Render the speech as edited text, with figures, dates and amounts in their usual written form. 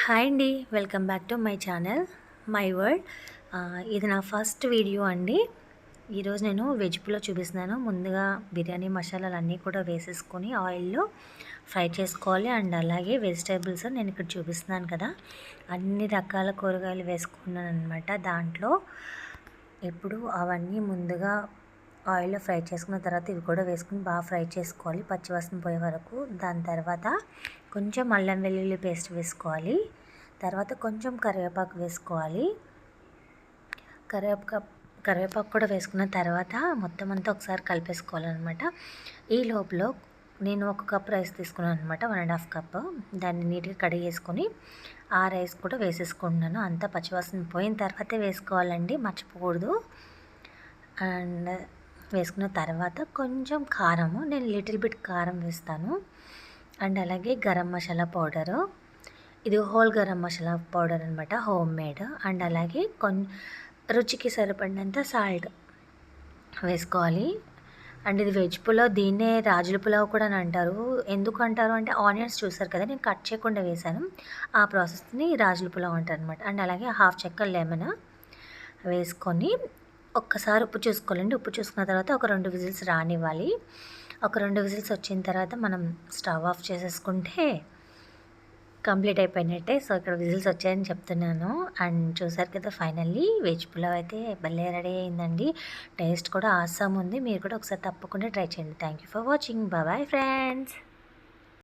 Hi అండి, welcome back to my channel my world. ఇది నా ఫస్ట్ వీడియో అండి. ఈరోజు నేను వెజ్ పులావ్ చూపిస్తున్నాను. ముందుగా బిర్యానీ మసాలాలు అన్నీ కూడా వేసేసుకొని ఆయిల్లో ఫ్రై చేసుకోవాలి. అండ్ అలాగే వెజిటేబుల్స్ నేను ఇక్కడ చూపిస్తున్నాను కదా, అన్ని రకాల కూరగాయలు వేసుకున్నాను అనమాట. దాంట్లో ఇప్పుడు అవన్నీ ముందుగా ఆయిల్లో ఫ్రై చేసుకున్న తర్వాత ఇవి కూడా వేసుకుని బాగా ఫ్రై చేసుకోవాలి, పచ్చివాసన పోయే వరకు. దాని తర్వాత కొంచెం అల్లం వెల్లుల్లి పేస్ట్ వేసుకోవాలి. తర్వాత కొంచెం కరివేపాకు వేసుకోవాలి. కరివేపాకు కూడా వేసుకున్న తర్వాత మొత్తం అంతా ఒకసారి కలిపేసుకోవాలన్నమాట. ఈ లోపల నేను 1 కప్ రైస్ తీసుకున్నాను అనమాట, 1.5 కప్. దాన్ని నీట్గా కడిగేసుకొని ఆ రైస్ కూడా వేసేసుకుంటున్నాను. అంతా పచ్చివాసన పోయిన తర్వాతే వేసుకోవాలండి, మర్చిపోకూడదు. అండ్ వేసుకున్న తర్వాత కొంచెం కారము, నేను లిటిల్ బిట్ కారం వేస్తాను. అండ్ అలాగే గరం మసాలా పౌడరు, ఇది హోల్ గరం మసాలా పౌడర్ అనమాట, హోమ్ మేడ్. అండ్ అలాగే రుచికి సరిపడినంత సాల్ట్ వేసుకోవాలి. అండ్ ఇది వెజ్ పులావ్, దీన్నే రాజుల పులావ్ కూడా అని అంటారు. ఎందుకు అంటారు అంటే ఆనియన్స్ చూసారు కదా, నేను కట్ చేయకుండా వేశాను. ఆ ప్రాసెస్ని రాజుల పులావ్ అంటారు అనమాట. అండ్ అలాగే హాఫ్ చెక్క లెమన్ వేసుకొని ఒక్కసారి ఉప్పు చూసుకోవాలండి. ఉప్పు చూసుకున్న తర్వాత ఒక 2 విజిల్స్ రానివ్వాలి. ఒక 2 విజిల్స్ వచ్చిన తర్వాత మనం స్టవ్ ఆఫ్ చేసేసుకుంటే కంప్లీట్ అయిపోయినట్టే. సో ఇక్కడ విజిల్స్ వచ్చాయని చెప్తున్నాను. అండ్ చూసారు కదా, ఫైనల్లీ వెజ్ పులావ్ అయితే భలే రెడీ అయిందండి. టేస్ట్ కూడా ఆసమ్ ఉంది. మీరు కూడా ఒకసారి తప్పకుండా ట్రై చేయండి. Thank you for watching. Bye friends.